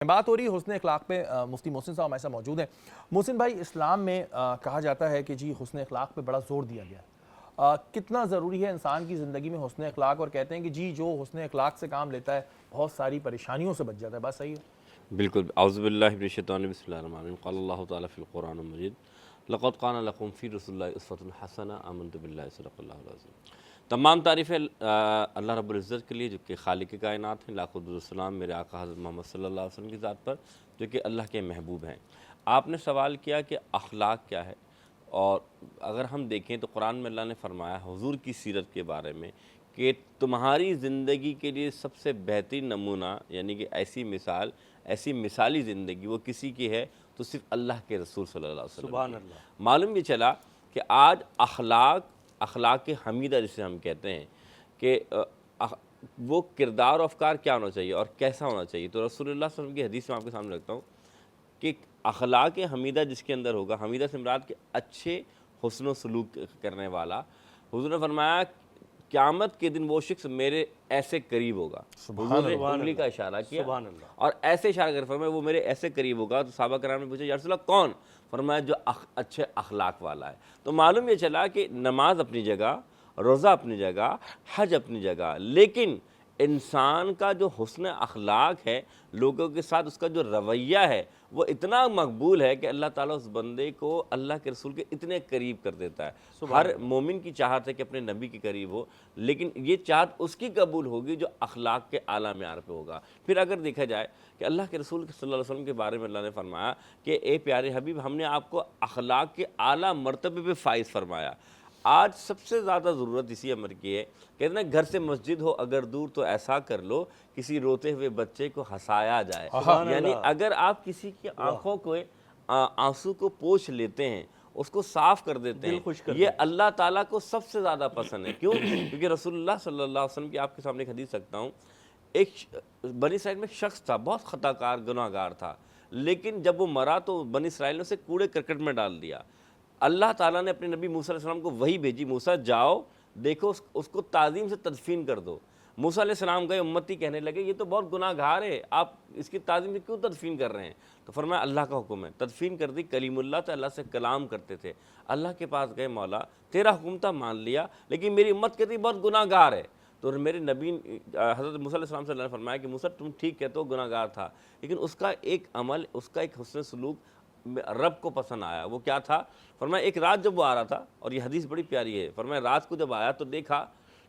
بات ہو رہی ہے حسن اخلاق پہ، مفتی محسن صاحب ہمارے ساتھ موجود ہیں۔ محسن بھائی، اسلام میں کہا جاتا ہے کہ جی حسن اخلاق پہ بڑا زور دیا گیا ہے، کتنا ضروری ہے انسان کی زندگی میں حسن اخلاق؟ اور کہتے ہیں کہ جی جو حسن اخلاق سے کام لیتا ہے بہت ساری پریشانیوں سے بچ جاتا ہے، بات صحیح ہے؟ بالکل، اعوذ باللہ من الشیطان بسم اللہ الرحمن الرحیم، قال اللہ تعالیٰ فی القرآن المجید لقد کان لکم فی رسول اللہ اسوۃ حسنہ آمنت باللہ صدق اللہ العظیم۔ تمام تعریفیں اللہ رب العزت کے لیے جو کہ خالق کائنات ہیں، لاکھوں درود و سلام میرے آقا حضرت محمد صلی اللہ علیہ وسلم کی ذات پر جو کہ اللہ کے محبوب ہیں۔ آپ نے سوال کیا کہ اخلاق کیا ہے، اور اگر ہم دیکھیں تو قرآن میں اللہ نے فرمایا حضور کی سیرت کے بارے میں کہ تمہاری زندگی کے لیے سب سے بہترین نمونہ، یعنی کہ ایسی مثال، ایسی مثالی زندگی وہ کسی کی ہے تو صرف اللہ کے رسول صلی اللہ علیہ وسلم سبحان کی۔ اللہ۔ معلوم یہ چلا کہ آج اخلاق حمیدہ جسے ہم کہتے ہیں کہ وہ کردار و افکار کیا ہونا چاہیے اور کیسا ہونا چاہیے، تو رسول اللہ صلی اللہ علیہ وسلم کی حدیث میں آپ کے سامنے رکھتا ہوں کہ اخلاق حمیدہ جس کے اندر ہوگا، حمیدہ سے مراد کے اچھے حسن و سلوک کرنے والا، حضور نے فرمایا قیامت کے دن وہ شخص میرے ایسے قریب ہوگا۔ حضور نے انگلی کا اشارہ کیا سبحان اللہ۔ اور ایسے اشارہ کر فرمایا وہ میرے ایسے قریب ہوگا، تو صحابہ کرام نے پوچھا یا رسول اللہ کون؟ فرمایا جو اچھے اخلاق والا ہے۔ تو معلوم یہ چلا کہ نماز اپنی جگہ، روزہ اپنی جگہ، حج اپنی جگہ، لیکن انسان کا جو حسن اخلاق ہے، لوگوں کے ساتھ اس کا جو رویہ ہے وہ اتنا مقبول ہے کہ اللہ تعالیٰ اس بندے کو اللہ کے رسول کے اتنے قریب کر دیتا ہے۔ ہر مومن کی چاہت ہے کہ اپنے نبی کے قریب ہو، لیکن یہ چاہت اس کی قبول ہوگی جو اخلاق کے اعلیٰ معیار پہ ہوگا۔ پھر اگر دیکھا جائے کہ اللہ کے رسول صلی اللہ علیہ وسلم کے بارے میں اللہ نے فرمایا کہ اے پیارے حبیب، ہم نے آپ کو اخلاق کے اعلیٰ مرتبے پہ فائز فرمایا۔ آج سب سے زیادہ ضرورت اسی امر کی ہے، کہتے ہیں گھر سے مسجد ہو اگر دور تو ایسا کر لو کسی روتے ہوئے بچے کو ہنسایا جائے۔ یعنی اگر آپ کسی کی آنکھوں کو آنسو کو پوچھ لیتے ہیں، اس کو صاف کر دیتے ہیں، یہ اللہ تعالیٰ کو سب سے زیادہ پسند ہے۔ کیوں؟ کیونکہ رسول اللہ صلی اللہ علیہ وسلم کی آپ کے سامنے ایک حدیث رکھتا ہوں، ایک بنی اسرائیل میں ایک شخص تھا، بہت خطا کار گناہ گار تھا، لیکن جب وہ مرا تو بنی اسرائیل نے اسے کوڑے کرکٹ میں ڈال دیا۔ اللہ تعالیٰ نے اپنے نبی موسیٰ علیہ السلام کو وحی بھیجی، موسیٰ جاؤ دیکھو اس کو تعظیم سے تدفین کر دو۔ موسیٰ علیہ السلام گئے، امتی کہنے لگے یہ تو بہت گناہ گار ہے، آپ اس کی تعظیم سے کیوں تدفین کر رہے ہیں؟ تو فرمایا اللہ کا حکم ہے، تدفین کر دی۔ کلیم اللہ تھا، اللہ سے کلام کرتے تھے، اللہ کے پاس گئے، مولا تیرا حکم تھا مان لیا، لیکن میری امت کہتی بہت گناہ گار ہے۔ تو میرے نبی حضرت موسیٰ علیہ السلام سے اللہ نے فرمایا کہ موسیٰ تم ٹھیک کہتے ہو گناہ گار تھا، لیکن اس کا ایک عمل، اس کا ایک حسن سلوک رب کو پسند آیا۔ وہ کیا تھا؟ فرمایا ایک رات جب وہ آ رہا تھا، اور یہ حدیث بڑی پیاری ہے، فرمایا رات کو جب آیا تو دیکھا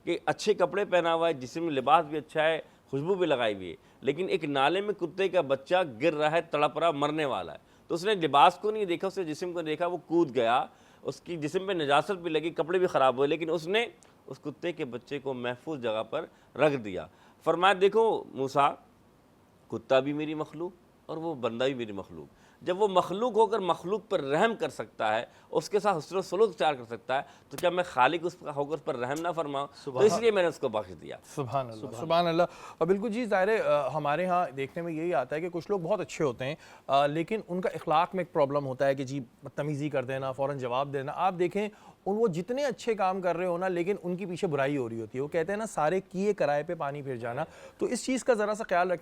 کہ اچھے کپڑے پہنا ہوا ہے، جسم میں لباس بھی اچھا ہے، خوشبو بھی لگائی ہوئی ہے، لیکن ایک نالے میں کتے کا بچہ گر رہا ہے، تڑپ رہا، مرنے والا ہے۔ تو اس نے لباس کو نہیں دیکھا، اس نے جسم کو دیکھا، وہ کود گیا، اس کی جسم پہ نجاست بھی لگی، کپڑے بھی خراب ہوئے، لیکن اس نے اس کتے کے بچے کو محفوظ جگہ پر رکھ دیا۔ فرمایا دیکھو موسیٰ، کتا بھی میری مخلوق اور وہ بندہ بھی میری مخلوق، جب وہ مخلوق ہو کر مخلوق پر رحم کر سکتا ہے، اس کے ساتھ حسن و سلوک اختیار کر سکتا ہے، تو کیا میں خالق اس ہو کر اس پر رحم نہ فرماؤں؟ تو اس لیے میں نے اس کو بخش دیا۔ سبحان اللہ، سبحان اللہ۔ اور بالکل جی، ظاہر ہے ہمارے ہاں دیکھنے میں یہی آتا ہے کہ کچھ لوگ بہت اچھے ہوتے ہیں، لیکن ان کا اخلاق میں ایک پرابلم ہوتا ہے کہ جی بدتمیزی کر دینا، فوراً جواب دینا۔ آپ دیکھیں وہ جتنے اچھے کام کر رہے ہو نا، لیکن ان کی پیچھے برائی ہو رہی ہوتی ہے۔ وہ کہتے ہیں نا سارے کیے کرائے پہ پانی پھر جانا، تو اس چیز کا ذرا سا خیال رکھیں۔